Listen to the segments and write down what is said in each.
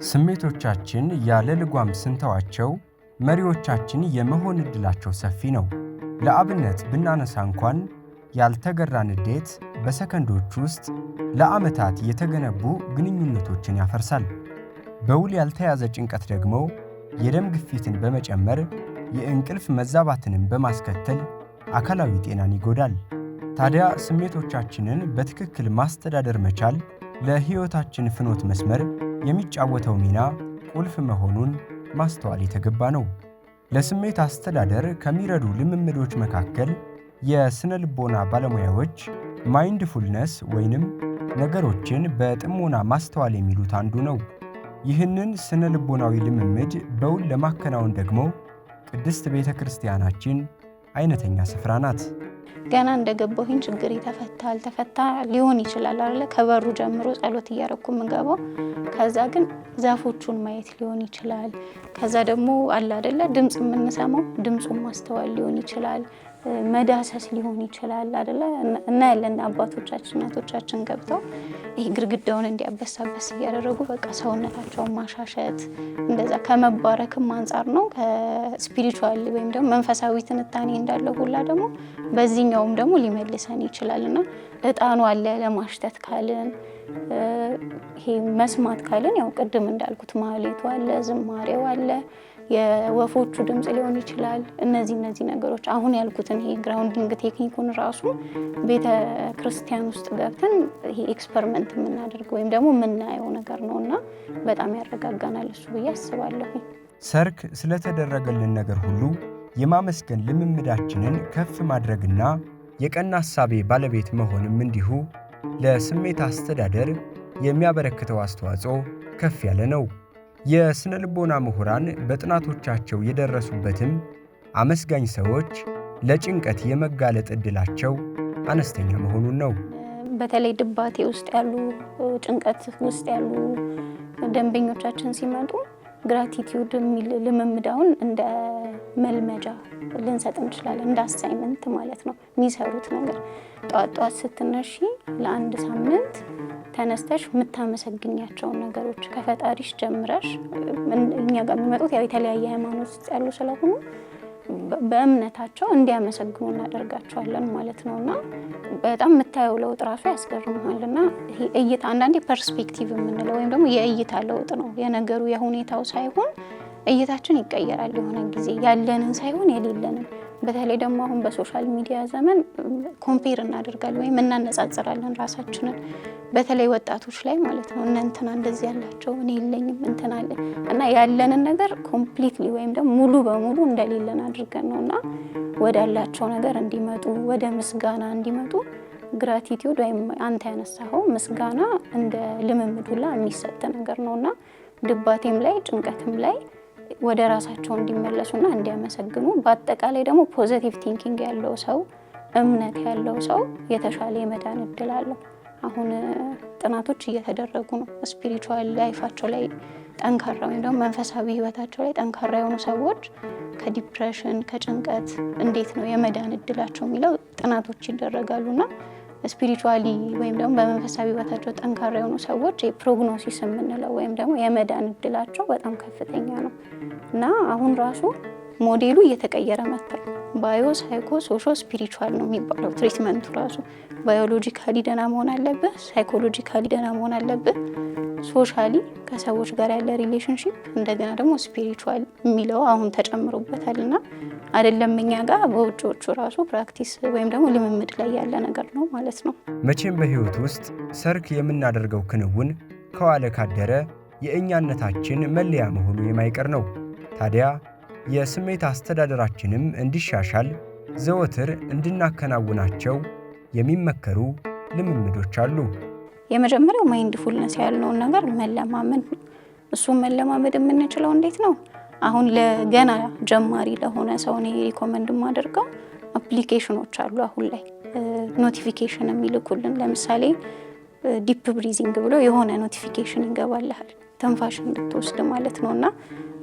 ስሜቶቻችን ያለ ልጓም ስንተዋቸው መሪዎቻችን የመሆን ዕድላቸው ሰፊ ነው። ለአብነት ብናነሳ እንኳን ያልተገራ ንዴት በሰከንዶች ውስጥ ለዓመታት የተገነቡ ግንኙነቶችን ያፈርሳል። በውል ያልተያዘ ጭንቀት ደግሞ የደም ግፊትን በመጨመር የእንቅልፍ መዛባትንም በማስከተል አካላዊ ጤናን ይጎዳል። ታዲያ ስሜቶቻችንን በትክክል ማስተዳደር መቻል ለሕይወታችን ፍኖት መስመር የሚጫወተው ሚና ቁልፍ መሆኑን ማስተዋል የተገባ ነው። ለስሜት አስተዳደር ከሚረዱ ልምምዶች መካከል የስነ ልቦና ባለሙያዎች ማይንድፉልነስ ወይንም ነገሮችን በጥሞና ማስተዋል የሚሉት አንዱ ነው። ይህንን ስነ ልቦናዊ ልምምድ በውል ለማከናወን ደግሞ ቅድስት ቤተ ክርስቲያናችን አይነተኛ ስፍራ ናት። ገና እንደገባሁኝ ችግር ተፈታ ሊሆን ይችላል አይደለ? ከበሩ ጀምሮ ጸሎት እያረኩ ምገባው። ከዛ ግን ዛፎቹን ማየት ሊሆን ይችላል። ከዛ ደግሞ አለ አይደለ? ድምጽ የምንሰማው ድምጹን ማስተዋል ሊሆን ይችላል። መዳሰስ ሊሆን ይችላል አይደለ? እና ያለን አባቶቻችን እናቶቻችን ገብተው ይሄ ግርግዳውን እንዲያበሳበስ እያደረጉ በቃ ሰውነታቸውን ማሻሸት እንደዛ ከመባረክም አንጻር ነው። ከስፒሪቹዋል ወይም ደግሞ መንፈሳዊ ትንታኔ እንዳለው ሁላ ደግሞ በዚህኛውም ደግሞ ሊመልሰን ይችላልና እጣኑ አለ ለማሽተት ካልን ይሄ መስማት ካልን ያው ቅድም እንዳልኩት ማህሌቱ አለ፣ ዝማሬው አለ፣ የወፎቹ ድምጽ ሊሆን ይችላል። እነዚህ ነገሮች አሁን ያልኩትን ይሄ ግራውንዲንግ ቴክኒኩን ራሱ ቤተ ክርስቲያን ውስጥ ገብተን ይሄ ኤክስፐሪመንት የምናደርገው ወይም ደግሞ የምናየው ነገር ነውና በጣም ያረጋጋናል እሱ ብዬ አስባለሁ። ሰርክ ስለተደረገልን ነገር ሁሉ የማመስገን ልምምዳችንን ከፍ ማድረግና የቀና ሐሳቤ ባለቤት መሆንም እንዲሁ ለስሜት አስተዳደር የሚያበረክተው አስተዋጽኦ ከፍ ያለ ነው። የስነ ልቦና ምሁራን በጥናቶቻቸው የደረሱበትም አመስጋኝ ሰዎች ለጭንቀት የመጋለጥ ዕድላቸው አነስተኛ መሆኑን ነው። በተለይ ድባቴ ውስጥ ያሉ ጭንቀት ውስጥ ያሉ ደንበኞቻችን ሲመጡ ግራቲቲዩድ የሚል ልምምዳውን እንደ መልመጃ ልንሰጥ እንችላለን። እንደ አሳይመንት ማለት ነው። የሚሰሩት ነገር ጠዋት ስትነሺ ለአንድ ሳምንት ተነስተሽ የምታመሰግኛቸውን ነገሮች ከፈጣሪሽ ጀምረሽ እኛ ጋር የሚመጡት ያው የተለያየ ሃይማኖት ውስጥ ያሉ ስለሆኑ በእምነታቸው እንዲያመሰግኑ እናደርጋቸዋለን ማለት ነውና በጣም የምታየው ለውጥ ራሱ ያስገርምሃልና ይሄ እይታ አንዳንዴ ፐርስፔክቲቭ የምንለው ወይም ደግሞ የእይታ ለውጥ ነው። የነገሩ የሁኔታው ሳይሆን እይታችን ይቀየራል። የሆነ ጊዜ ያለንን ሳይሆን የሌለንን። በተለይ ደግሞ አሁን በሶሻል ሚዲያ ዘመን ኮምፔር እናደርጋለን ወይም እናነጻጽራለን ራሳችንን በተለይ ወጣቶች ላይ ማለት ነው። እንትና እንደዚህ ያላቸው እኔ የለኝም እንትና አለ እና ያለንን ነገር ኮምፕሊትሊ ወይም ደግሞ ሙሉ በሙሉ እንደሌለን አድርገን ነውና ወዳላቸው ነገር እንዲመጡ ወደ ምስጋና እንዲመጡ ግራቲቲዩድ ወይም አንተ ያነሳኸው ምስጋና እንደ ልምምድ ሁላ የሚሰጥ ነገር ነውና ድባቴም ላይ ጭንቀትም ላይ ወደ ራሳቸው እንዲመለሱና እንዲያመሰግኑ በአጠቃላይ ደግሞ ፖዚቲቭ ቲንኪንግ ያለው ሰው እምነት ያለው ሰው የተሻለ የመዳን ዕድል አለው። አሁን ጥናቶች እየተደረጉ ነው። ስፒሪቹዋል ላይፋቸው ላይ ጠንካራ ወይም ደግሞ መንፈሳዊ ህይወታቸው ላይ ጠንካራ የሆኑ ሰዎች ከዲፕሬሽን ከጭንቀት እንዴት ነው የመዳን ዕድላቸው የሚለው ጥናቶች ይደረጋሉና ስፒሪቹዋሊ ወይም ደግሞ በመንፈሳዊ ህይወታቸው ጠንካራ የሆኑ ሰዎች የፕሮግኖሲስ የምንለው ወይም ደግሞ የመዳን ዕድላቸው በጣም ከፍተኛ ነው እና አሁን ራሱ ሞዴሉ እየተቀየረ መጥቷል። ባዮ ሳይኮ ሶሾ ስፒሪቹዋል ነው የሚባለው ትሪትመንቱ ራሱ። ባዮሎጂካሊ ደህና መሆን አለብህ፣ ሳይኮሎጂካሊ ደህና መሆን አለብህ፣ ሶሻሊ ከሰዎች ጋር ያለ ሪሌሽንሺፕ፣ እንደገና ደግሞ ስፒሪቹዋል የሚለው አሁን ተጨምሮበታልና አይደለም እኛ ጋር በውጭዎቹ ራሱ ፕራክቲስ ወይም ደግሞ ልምምድ ላይ ያለ ነገር ነው ማለት ነው። መቼም በህይወት ውስጥ ሰርክ የምናደርገው ክንውን ከዋለ ካደረ የእኛነታችን መለያ መሆኑ የማይቀር ነው። ታዲያ የስሜት አስተዳደራችንም እንዲሻሻል ዘወትር እንድናከናውናቸው የሚመከሩ ልምምዶች አሉ። የመጀመሪያው ማይንድፉልነስ ያልነውን ነገር መለማመድ ነው። እሱም መለማመድ የምንችለው እንዴት ነው? አሁን ለገና ጀማሪ ለሆነ ሰው እኔ ሪኮመንድ ማደርገው አፕሊኬሽኖች አሉ። አሁን ላይ ኖቲፊኬሽን የሚልኩልን ለምሳሌ ዲፕ ብሪዚንግ ብሎ የሆነ ኖቲፊኬሽን ይገባልሃል ተንፋሽ እንድትወስድ ማለት ነውና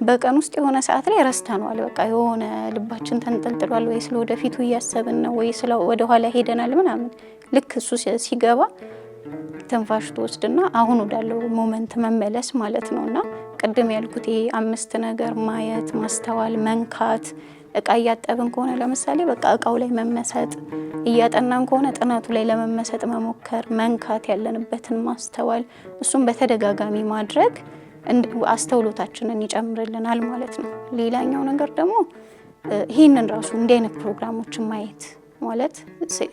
በቀን ውስጥ የሆነ ሰዓት ላይ ረስተናል። በቃ የሆነ ልባችን ተንጠልጥሏል ወይ ስለ ወደፊቱ እያሰብን ነው ወይ ስለ ወደ ኋላ ሄደናል ምናምን። ልክ እሱ ሲገባ ትንፋሽ ትወስድና አሁን ወዳለው ሞመንት መመለስ ማለት ነውና ቅድም ያልኩት ይሄ 5 ነገር ማየት፣ ማስተዋል፣ መንካት፣ እቃ እያጠብን ከሆነ ለምሳሌ በቃ እቃው ላይ መመሰጥ፣ እያጠናን ከሆነ ጥናቱ ላይ ለመመሰጥ መሞከር፣ መንካት፣ ያለንበትን ማስተዋል፣ እሱም በተደጋጋሚ ማድረግ አስተውሎታችንን ይጨምርልናል ማለት ነው። ሌላኛው ነገር ደግሞ ይህንን ራሱ እንዲህ አይነት ፕሮግራሞችን ማየት ማለት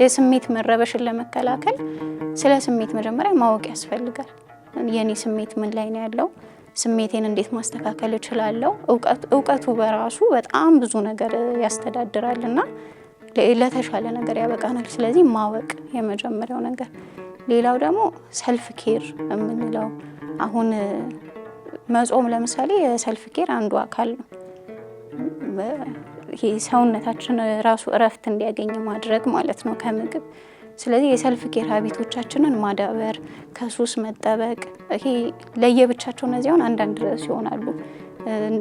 የስሜት መረበሽን ለመከላከል ስለ ስሜት መጀመሪያ ማወቅ ያስፈልጋል። የኔ ስሜት ምን ላይ ነው ያለው? ስሜቴን እንዴት ማስተካከል እችላለሁ? እውቀቱ በራሱ በጣም ብዙ ነገር ያስተዳድራልና ለተሻለ ነገር ያበቃናል። ስለዚህ ማወቅ የመጀመሪያው ነገር። ሌላው ደግሞ ሰልፍ ኬር የምንለው አሁን መጾም ለምሳሌ የሰልፍ ኬር አንዱ አካል ነው። ይሄ ሰውነታችን ራሱ እረፍት እንዲያገኝ ማድረግ ማለት ነው ከምግብ። ስለዚህ የሰልፍ ኬር ሀቢቶቻችንን ማዳበር፣ ከሱስ መጠበቅ፣ ይሄ ለየብቻቸው እነዚያውን አንዳንድ ርዕስ ይሆናሉ።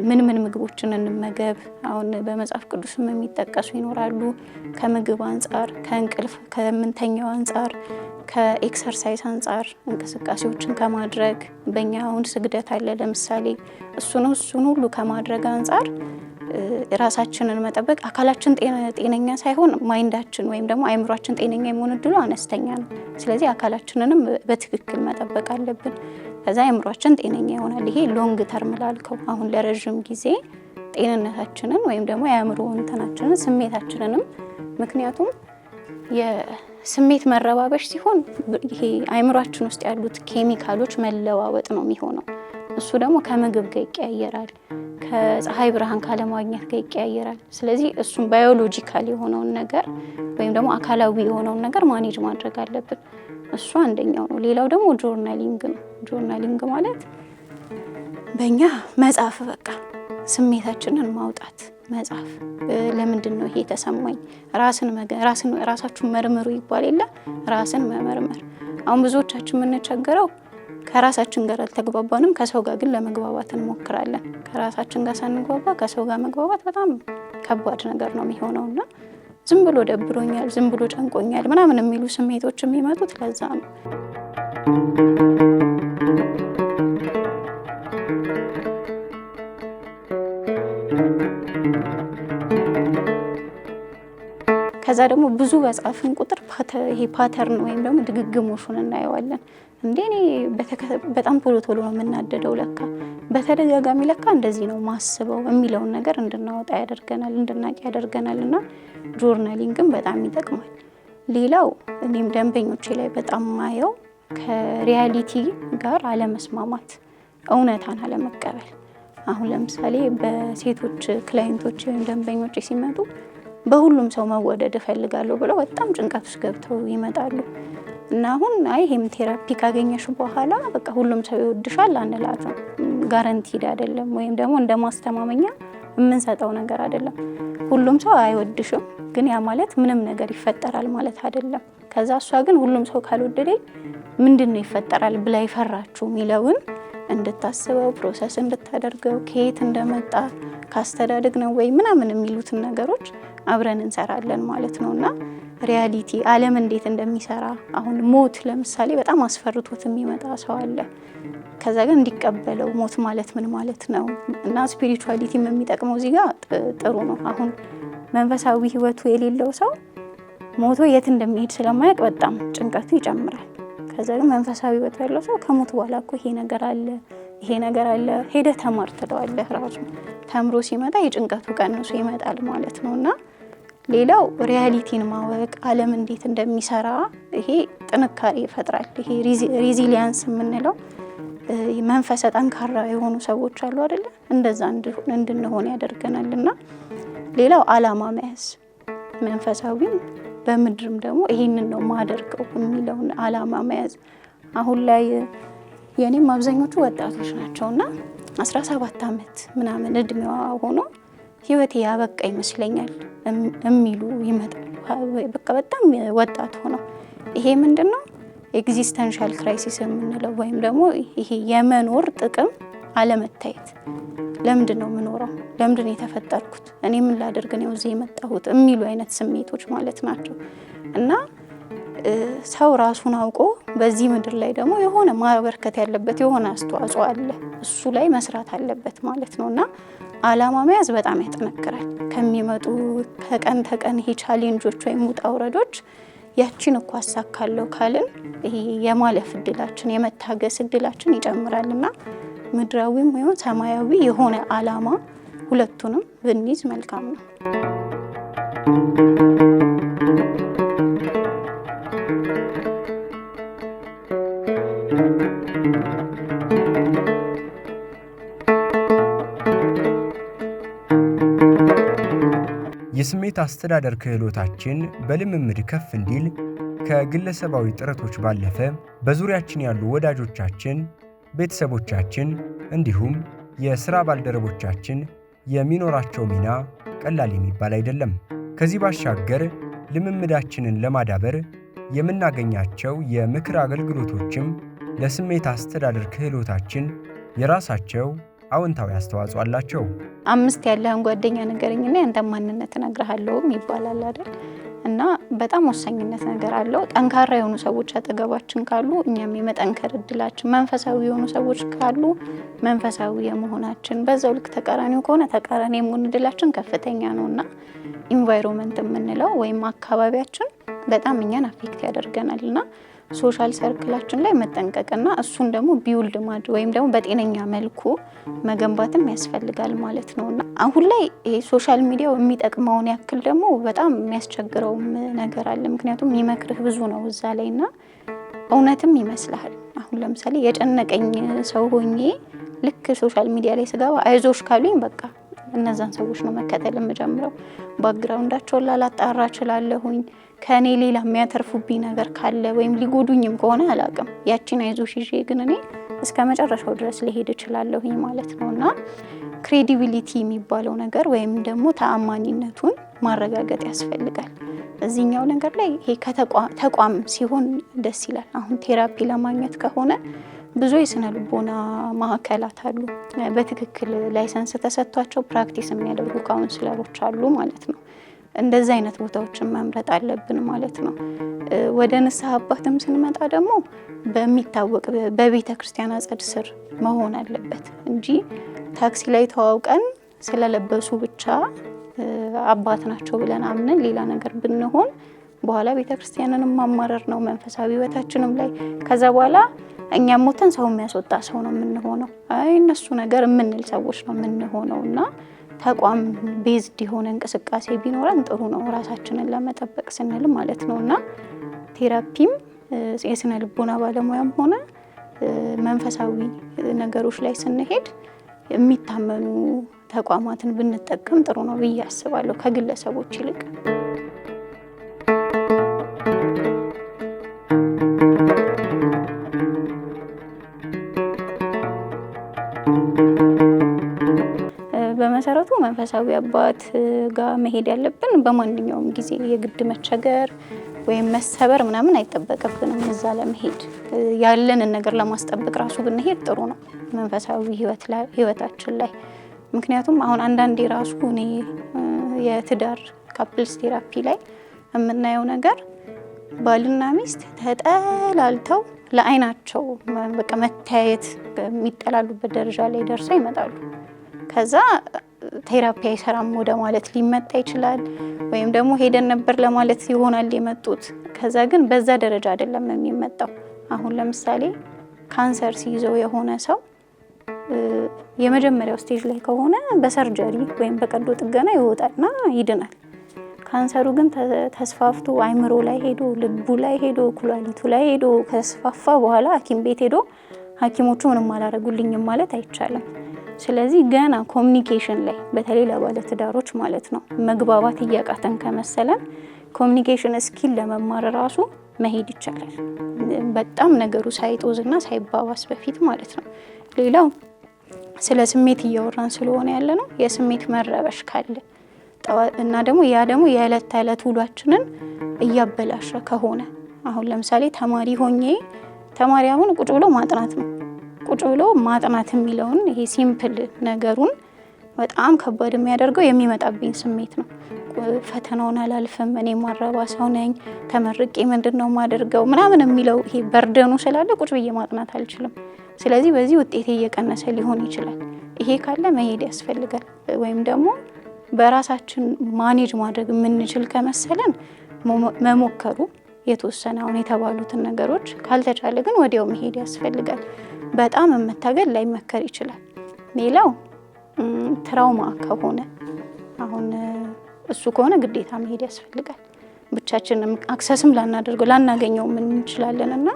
ምን ምግቦችን እንመገብ፣ አሁን በመጽሐፍ ቅዱስም የሚጠቀሱ ይኖራሉ። ከምግብ አንጻር፣ ከእንቅልፍ ከምንተኛው አንጻር፣ ከኤክሰርሳይዝ አንጻር እንቅስቃሴዎችን ከማድረግ በእኛ አሁን ስግደት አለ ለምሳሌ እሱን ሁሉ ከማድረግ አንጻር ራሳችንን መጠበቅ። አካላችን ጤነኛ ሳይሆን ማይንዳችን ወይም ደግሞ አይምሯችን ጤነኛ የመሆን እድሉ አነስተኛ ነው። ስለዚህ አካላችንንም በትክክል መጠበቅ አለብን። ከዛ አይምሯችን ጤነኛ ይሆናል። ይሄ ሎንግ ተርም ላልከው አሁን ለረዥም ጊዜ ጤንነታችንን ወይም ደግሞ የአእምሮ እንትናችንን ስሜታችንንም ምክንያቱም የስሜት መረባበሽ ሲሆን ይሄ አይምሯችን ውስጥ ያሉት ኬሚካሎች መለዋወጥ ነው የሚሆነው። እሱ ደግሞ ከምግብ ጋር ይቀያየራል፣ ከፀሐይ ብርሃን ካለማግኘት ጋር ይቀያየራል። ስለዚህ እሱም ባዮሎጂካል የሆነውን ነገር ወይም ደግሞ አካላዊ የሆነውን ነገር ማኔጅ ማድረግ አለብን። እሱ አንደኛው ነው። ሌላው ደግሞ ጆርናሊንግ ነው። ጆርናሊንግ ማለት በእኛ መጻፍ፣ በቃ ስሜታችንን ማውጣት መጻፍ። ለምንድን ነው ይሄ ተሰማኝ? ራሳችሁን መርምሩ ይባል የለ ራስን መመርመር። አሁን ብዙዎቻችን የምንቸገረው ከራሳችን ጋር አልተግባባንም፣ ከሰው ጋር ግን ለመግባባት እንሞክራለን። ከራሳችን ጋር ሳንግባባ ከሰው ጋር መግባባት በጣም ከባድ ነገር ነው የሚሆነውና ዝም ብሎ ደብሮኛል፣ ዝም ብሎ ጨንቆኛል ምናምን የሚሉ ስሜቶች የሚመጡት ለዛ ነው። ከዛ ደግሞ ብዙ በጻፍን ቁጥር ይሄ ፓተርን ወይም ደግሞ ድግግሞሹን እናየዋለን። እንዴ እኔ በጣም ቶሎ ነው የምናደደው፣ ለካ በተደጋጋሚ ለካ እንደዚህ ነው ማስበው የሚለውን ነገር እንድናወጣ ያደርገናል፣ እንድናቂ ያደርገናል። እና ጆርናሊንግም በጣም ይጠቅማል። ሌላው እኔም ደንበኞቼ ላይ በጣም ማየው ከሪያሊቲ ጋር አለመስማማት፣ እውነታን አለመቀበል። አሁን ለምሳሌ በሴቶች ክላይንቶች ወይም ደንበኞች ሲመጡ በሁሉም ሰው መወደድ እፈልጋለሁ ብለው በጣም ጭንቀት ውስጥ ገብተው ይመጣሉ። እና አሁን ይሄም ቴራፒ ካገኘሽ በኋላ በቃ ሁሉም ሰው ይወድሻል አንላትም። ጋራንቲድ አይደለም፣ ወይም ደግሞ እንደ ማስተማመኛ የምንሰጠው ነገር አይደለም። ሁሉም ሰው አይወድሽም፣ ግን ያ ማለት ምንም ነገር ይፈጠራል ማለት አይደለም። ከዛ እሷ ግን ሁሉም ሰው ካልወደደኝ ምንድነው ይፈጠራል ብላ ይፈራችሁ የሚለውን እንድታስበው ፕሮሰስ እንድታደርገው ከየት እንደመጣ ካስተዳደግ ነው ወይ ምናምን የሚሉትን ነገሮች አብረን እንሰራለን ማለት ነውና ሪያሊቲ ዓለም እንዴት እንደሚሰራ አሁን ሞት ለምሳሌ በጣም አስፈርቶት የሚመጣ ሰው አለ። ከዛ ግን እንዲቀበለው ሞት ማለት ምን ማለት ነው እና ስፒሪቹዋሊቲም የሚጠቅመው እዚህ ጋር ጥሩ ነው። አሁን መንፈሳዊ ህይወቱ የሌለው ሰው ሞቶ የት እንደሚሄድ ስለማያውቅ በጣም ጭንቀቱ ይጨምራል። ከዛ ግን መንፈሳዊ ህይወት ያለው ሰው ከሞት በኋላ እኮ ይሄ ነገር አለ ሄደህ ተማር ትለዋለህ። ራሱ ተምሮ ሲመጣ የጭንቀቱ ቀንሶ ይመጣል ማለት ነውና ሌላው ሪያሊቲን ማወቅ ዓለም እንዴት እንደሚሰራ ይሄ ጥንካሬ ይፈጥራል። ይሄ ሬዚሊያንስ የምንለው መንፈሰ ጠንካራ የሆኑ ሰዎች አሉ አይደለ? እንደዛ እንድንሆን ያደርገናልና ሌላው ዓላማ መያዝ መንፈሳዊም በምድርም ደግሞ ይሄንን ነው ማደርገው የሚለውን ዓላማ መያዝ። አሁን ላይ የኔም አብዛኞቹ ወጣቶች ናቸውና 17 ዓመት ምናምን እድሜዋ ሆኖ ህይወቴ ያበቃ ይመስለኛል የሚሉ ይመጣሉ። በቃ በጣም ወጣት ሆነው ይሄ ምንድነው ኤግዚስተንሻል ክራይሲስ የምንለው ወይም ደግሞ ይሄ የመኖር ጥቅም አለመታየት። ለምንድን ነው የምኖረው? ለምንድን ነው የተፈጠርኩት? እኔ ምን ላደርግ ነው እዚህ የመጣሁት? የሚሉ አይነት ስሜቶች ማለት ናቸው። እና ሰው ራሱን አውቆ በዚህ ምድር ላይ ደግሞ የሆነ ማበርከት ያለበት የሆነ አስተዋጽኦ አለ፣ እሱ ላይ መስራት አለበት ማለት ነውና አላማ መያዝ በጣም ያጠነክራል። ከሚመጡ ከቀን ተቀን ይሄ ቻሌንጆች ወይም ውጣ ውረዶች ያቺን እኮ አሳካለሁ ካልን ይሄ የማለፍ እድላችን የመታገስ እድላችን ይጨምራልና ምድራዊም ወይም ሰማያዊ የሆነ አላማ ሁለቱንም ብንይዝ መልካም ነው። የስሜት አስተዳደር ክህሎታችን በልምምድ ከፍ እንዲል ከግለሰባዊ ጥረቶች ባለፈ በዙሪያችን ያሉ ወዳጆቻችን፣ ቤተሰቦቻችን እንዲሁም የሥራ ባልደረቦቻችን የሚኖራቸው ሚና ቀላል የሚባል አይደለም። ከዚህ ባሻገር ልምምዳችንን ለማዳበር የምናገኛቸው የምክር አገልግሎቶችም ለስሜት አስተዳደር ክህሎታችን የራሳቸው አዎንታዊ አስተዋጽኦ አላቸው። 5 ያለህን ጓደኛ ንገረኝና ያንተ ማንነት እነግርሃለሁም ይባላል አይደል? እና በጣም ወሳኝነት ነገር አለው። ጠንካራ የሆኑ ሰዎች አጠገባችን ካሉ እኛም የመጠንከር እድላችን፣ መንፈሳዊ የሆኑ ሰዎች ካሉ መንፈሳዊ የመሆናችን፣ በዛው ልክ ተቃራኒው ከሆነ ተቃራኒ የመሆን እድላችን ከፍተኛ ነውና ኢንቫይሮንመንት የምንለው ወይም አካባቢያችን በጣም እኛን አፌክት ያደርገናልና ሶሻል ሰርክላችን ላይ መጠንቀቅና እሱን ደግሞ ቢውልድ ማድ ወይም ደግሞ በጤነኛ መልኩ መገንባትም ያስፈልጋል ማለት ነውና አሁን ላይ ይሄ ሶሻል ሚዲያው የሚጠቅመውን ያክል ደግሞ በጣም የሚያስቸግረውም ነገር አለ። ምክንያቱም የሚመክርህ ብዙ ነው እዛ ላይና እውነትም ይመስልሃል። አሁን ለምሳሌ የጨነቀኝ ሰው ሆኜ ልክ ሶሻል ሚዲያ ላይ ስገባ አይዞሽ ካሉኝ በቃ እነዛን ሰዎች ነው መከተል የምጀምረው። ባክግራውንዳቸውን ላላጣራ እችላለሁኝ። ከኔ ሌላ የሚያተርፉብኝ ነገር ካለ ወይም ሊጎዱኝም ከሆነ አላውቅም፣ ያቺን አይዞሽ ይዤ ግን እኔ እስከ መጨረሻው ድረስ ሊሄድ እችላለሁኝ ማለት ነውና ክሬዲቢሊቲ የሚባለው ነገር ወይም ደግሞ ተአማኒነቱን ማረጋገጥ ያስፈልጋል። እዚህኛው ነገር ላይ ይሄ ተቋም ሲሆን ደስ ይላል። አሁን ቴራፒ ለማግኘት ከሆነ ብዙ የስነ ልቦና ማዕከላት አሉ። በትክክል ላይሰንስ ተሰጥቷቸው ፕራክቲስ የሚያደርጉ ካውንስለሮች አሉ ማለት ነው። እንደዚህ አይነት ቦታዎችን መምረጥ አለብን ማለት ነው። ወደ ንስሐ አባትም ስንመጣ ደግሞ በሚታወቅ በቤተ ክርስቲያን አጸድ ስር መሆን አለበት እንጂ ታክሲ ላይ ተዋውቀን ስለለበሱ ብቻ አባት ናቸው ብለን አምነን ሌላ ነገር ብንሆን በኋላ ቤተ ክርስቲያንንም ማማረር ነው፣ መንፈሳዊ ህይወታችንም ላይ ከዛ በኋላ እኛም ሞተን ሰው የሚያስወጣ ሰው ነው የምንሆነው። አይ እነሱ ነገር የምንል ሰዎች ነው የምንሆነውና ተቋም ቤዝድ የሆነ እንቅስቃሴ ቢኖረን ጥሩ ነው፣ ራሳችንን ለመጠበቅ ስንል ማለት ነውና ቴራፒም የስነ ልቦና ባለሙያም ሆነ መንፈሳዊ ነገሮች ላይ ስንሄድ የሚታመኑ ተቋማትን ብንጠቀም ጥሩ ነው ብዬ አስባለሁ ከግለሰቦች ይልቅ። በመሰረቱ መንፈሳዊ አባት ጋር መሄድ ያለብን በማንኛውም ጊዜ የግድ መቸገር ወይም መሰበር ምናምን አይጠበቅብንም። እዛ ለመሄድ ያለንን ነገር ለማስጠበቅ ራሱ ብንሄድ ጥሩ ነው መንፈሳዊ ህይወታችን ላይ። ምክንያቱም አሁን አንዳንዴ ራሱ እኔ የትዳር ካፕልስ ቴራፒ ላይ የምናየው ነገር ባልና ሚስት ተጠላልተው ለአይናቸው በቃ መታየት የሚጠላሉበት ደረጃ ላይ ደርሰው ይመጣሉ። ከዛ ቴራፒ አይሰራም ወደ ማለት ሊመጣ ይችላል፣ ወይም ደግሞ ሄደን ነበር ለማለት ይሆናል የመጡት። ከዛ ግን በዛ ደረጃ አይደለም የሚመጣው። አሁን ለምሳሌ ካንሰር ሲይዘው የሆነ ሰው የመጀመሪያው ስቴጅ ላይ ከሆነ በሰርጀሪ ወይም በቀዶ ጥገና ይወጣልና ይድናል። ካንሰሩ ግን ተስፋፍቶ አይምሮ ላይ ሄዶ ልቡ ላይ ሄዶ ኩላሊቱ ላይ ሄዶ ከተስፋፋ በኋላ ሐኪም ቤት ሄዶ ሐኪሞቹ ምንም አላረጉልኝም ማለት አይቻልም። ስለዚህ ገና ኮሚኒኬሽን ላይ በተለይ ለባለ ትዳሮች ማለት ነው መግባባት እያቃተን ከመሰለን ኮሚኒኬሽን ስኪል ለመማር ራሱ መሄድ ይቻላል፣ በጣም ነገሩ ሳይጦዝና ሳይባባስ በፊት ማለት ነው። ሌላው ስለ ስሜት እያወራን ስለሆነ ያለ ነው። የስሜት መረበሽ ካለ እና ደግሞ ያ ደግሞ የዕለት ተዕለት ውሏችንን እያበላሸ ከሆነ አሁን ለምሳሌ ተማሪ ሆኜ ተማሪ አሁን ቁጭ ብሎ ማጥናት ነው። ቁጭ ብሎ ማጥናት የሚለውን ይሄ ሲምፕል ነገሩን በጣም ከባድ የሚያደርገው የሚመጣብኝ ስሜት ነው። ፈተናውን አላልፍም፣ እኔ ማረባ ሰው ነኝ፣ ተመርቄ ምንድነው ማደርገው ምናምን የሚለው ይሄ በርደኑ ስላለ ቁጭ ብዬ ማጥናት አልችልም። ስለዚህ በዚህ ውጤቴ እየቀነሰ ሊሆን ይችላል። ይሄ ካለ መሄድ ያስፈልጋል። ወይም ደግሞ በራሳችን ማኔጅ ማድረግ የምንችል ከመሰለን መሞከሩ የተወሰነ አሁን የተባሉትን ነገሮች፣ ካልተቻለ ግን ወዲያው መሄድ ያስፈልጋል። በጣም መታገል ላይመከር ይችላል። ሌላው ትራውማ ከሆነ አሁን እሱ ከሆነ ግዴታ መሄድ ያስፈልጋል። ብቻችንም አክሰስም ላናገኘው ምን እንችላለን እና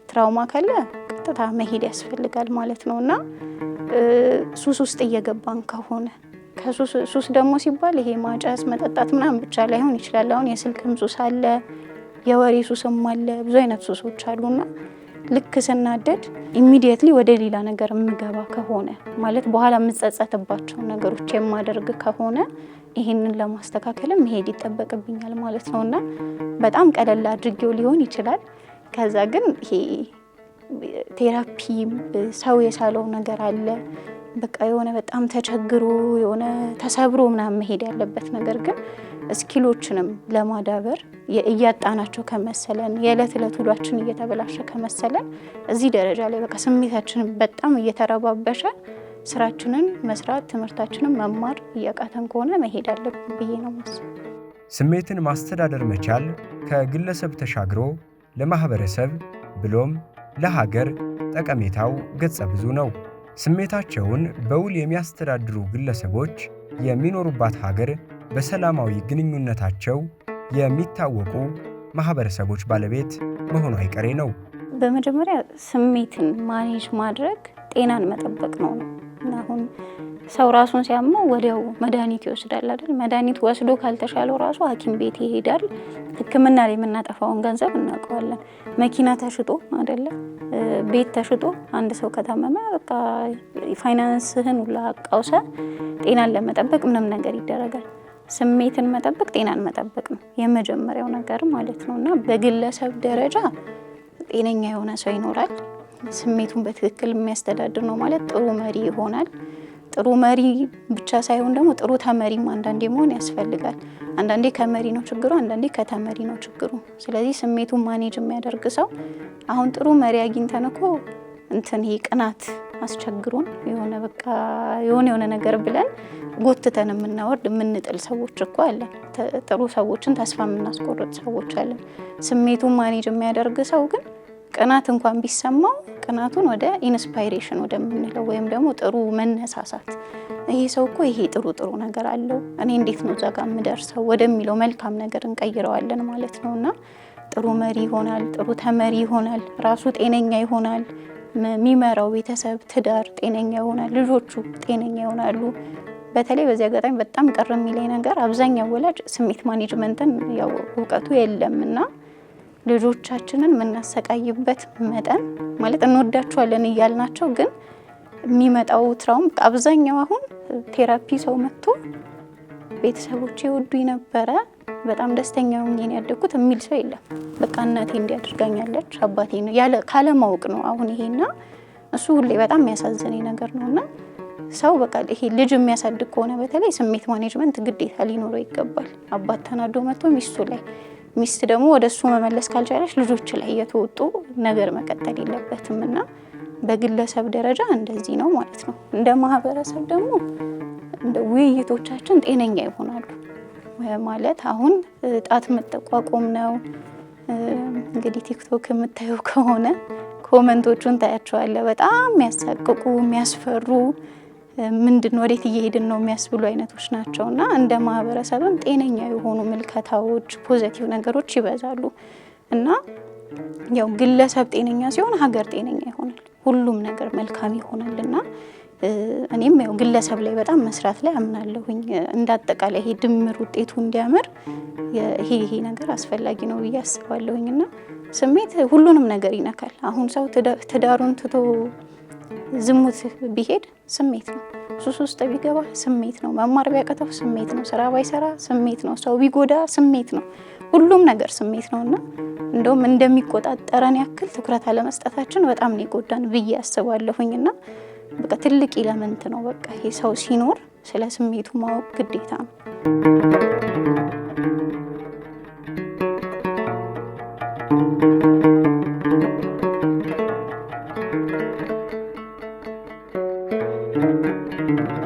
ትራውማ ካለ ቀጥታ መሄድ ያስፈልጋል ማለት ነው። እና ሱስ ውስጥ እየገባን ከሆነ ሱስ ደግሞ ሲባል ይሄ ማጨስ መጠጣት ምናምን ብቻ ላይሆን ይችላል። አሁን የስልክም ሱስ አለ፣ የወሬ ሱስም አለ፣ ብዙ አይነት ሱሶች አሉና ልክ ስናደድ ኢሚዲየትሊ ወደ ሌላ ነገር የምገባ ከሆነ ማለት በኋላ የምጸጸትባቸው ነገሮች የማደርግ ከሆነ ይሄንን ለማስተካከልም መሄድ ይጠበቅብኛል ማለት ነው። እና በጣም ቀለል አድርጌው ሊሆን ይችላል። ከዛ ግን ይሄ ቴራፒ ሰው የሳለው ነገር አለ። በቃ የሆነ በጣም ተቸግሮ የሆነ ተሰብሮ ምናምን መሄድ ያለበት ነገር ግን ስኪሎችንም ለማዳበር እያጣናቸው ከመሰለን የዕለት ዕለት ውሏችን እየተበላሸ ከመሰለን እዚህ ደረጃ ላይ በቃ ስሜታችንን በጣም እየተረባበሸ ስራችንን መስራት ትምህርታችንን መማር እያቃተን ከሆነ መሄድ አለብን ብዬ ነው የማስበው። ስሜትን ማስተዳደር መቻል ከግለሰብ ተሻግሮ ለማህበረሰብ ብሎም ለሀገር ጠቀሜታው ገጸ ብዙ ነው። ስሜታቸውን በውል የሚያስተዳድሩ ግለሰቦች የሚኖሩባት ሀገር በሰላማዊ ግንኙነታቸው የሚታወቁ ማህበረሰቦች ባለቤት መሆኑ አይቀሬ ነው። በመጀመሪያ ስሜትን ማኔጅ ማድረግ ጤናን መጠበቅ ነው። አሁን ሰው ራሱን ሲያመው ወዲያው መድኃኒት ይወስዳል አይደል? መድኃኒት ወስዶ ካልተሻለው ራሱ ሐኪም ቤት ይሄዳል። ሕክምና ላይ የምናጠፋውን ገንዘብ እናውቀዋለን። መኪና ተሽጦ አይደለ? ቤት ተሽጦ አንድ ሰው ከታመመ በቃ ፋይናንስህን ሁላ አቃውሰ ጤናን ለመጠበቅ ምንም ነገር ይደረጋል። ስሜትን መጠበቅ ጤናን መጠበቅ ነው የመጀመሪያው ነገር ማለት ነው። እና በግለሰብ ደረጃ ጤነኛ የሆነ ሰው ይኖራል። ስሜቱን በትክክል የሚያስተዳድር ነው ማለት ጥሩ መሪ ይሆናል። ጥሩ መሪ ብቻ ሳይሆን ደግሞ ጥሩ ተመሪም አንዳንዴ መሆን ያስፈልጋል። አንዳንዴ ከመሪ ነው ችግሩ፣ አንዳንዴ ከተመሪ ነው ችግሩ። ስለዚህ ስሜቱን ማኔጅ የሚያደርግ ሰው አሁን ጥሩ መሪ አግኝተን እኮ ይሄ ቅናት አስቸግሩን የሆነ በቃ የሆነ ነገር ብለን ጎትተን የምናወርድ የምንጥል ሰዎች እኮ አለን። ጥሩ ሰዎችን ተስፋ የምናስቆርጥ ሰዎች አለን። ስሜቱን ማኔጅ የሚያደርግ ሰው ግን ቅናት እንኳን ቢሰማው ቅናቱን ወደ ኢንስፓይሬሽን ወደምንለው ወይም ደግሞ ጥሩ መነሳሳት፣ ይሄ ሰው እኮ ይሄ ጥሩ ነገር አለው እኔ እንዴት ነው እዛ ጋር የምደርሰው ወደሚለው መልካም ነገር እንቀይረዋለን ማለት ነው። እና ጥሩ መሪ ይሆናል፣ ጥሩ ተመሪ ይሆናል፣ ራሱ ጤነኛ ይሆናል፣ የሚመራው ቤተሰብ ትዳር ጤነኛ ይሆናል፣ ልጆቹ ጤነኛ ይሆናሉ። በተለይ በዚህ አጋጣሚ በጣም ቅር የሚለኝ ነገር አብዛኛው ወላጅ ስሜት ማኔጅመንትን ያው እውቀቱ የለምና ልጆቻችንን የምናሰቃይበት መጠን ማለት እንወዳቸዋለን እያልናቸው ግን የሚመጣው ትራውም አብዛኛው አሁን ቴራፒ ሰው መጥቶ ቤተሰቦቼ ይወዱኝ ነበረ በጣም ደስተኛ ሆኜ ነው ያደግኩት የሚል ሰው የለም። በቃ እናቴ እንዲያደርጋኛለች አባቴ ነው ያለ ካለማወቅ ነው አሁን ይሄና እሱ ሁሌ በጣም የሚያሳዝነኝ ነገር ነውና ሰው በቃ ይሄ ልጅ የሚያሳድግ ከሆነ በተለይ ስሜት ማኔጅመንት ግዴታ ሊኖረው ይገባል። አባት ተናዶ መጥቶ ሚስቱ ላይ ሚስት ደግሞ ወደሱ መመለስ ካልቻለች ልጆች ላይ የተወጡ ነገር መቀጠል የለበትም እና በግለሰብ ደረጃ እንደዚህ ነው ማለት ነው። እንደ ማህበረሰብ ደግሞ እንደ ውይይቶቻችን ጤነኛ ይሆናሉ ማለት አሁን ጣት መጠቋቆም ነው። እንግዲህ ቲክቶክ የምታየው ከሆነ ኮመንቶቹን ታያቸዋለህ። በጣም የሚያሳቅቁ የሚያስፈሩ ምንድን ወዴት እየሄድን ነው የሚያስብሉ አይነቶች ናቸውና እንደ ማህበረሰብም ጤነኛ የሆኑ ምልከታዎች ፖዚቲቭ ነገሮች ይበዛሉ እና ያው ግለሰብ ጤነኛ ሲሆን ሀገር ጤነኛ ይሆናል፣ ሁሉም ነገር መልካም ይሆናልና እኔም ያው ግለሰብ ላይ በጣም መስራት ላይ አምናለሁኝ። እንዳጠቃላይ ይሄ ድምር ውጤቱ እንዲያምር ይሄ ነገር አስፈላጊ ነው ብዬ አስባለሁኝና ስሜት ሁሉንም ነገር ይነካል። አሁን ሰው ትዳሩን ትቶ ዝሙት ቢሄድ ስሜት ነው፣ ሱስ ውስጥ ቢገባ ስሜት ነው፣ መማር ቢያቀተው ስሜት ነው፣ ስራ ባይሰራ ስሜት ነው፣ ሰው ቢጎዳ ስሜት ነው፣ ሁሉም ነገር ስሜት ነውና እንደውም እንደሚቆጣጠረን ያክል ትኩረት አለመስጠታችን በጣም ነው ይጎዳን ብዬ አስባለሁኝና በቃ ትልቅ ኢለመንት ነው። በቃ ይሄ ሰው ሲኖር ስለ ስሜቱ ማወቅ ግዴታ ነው። ነው።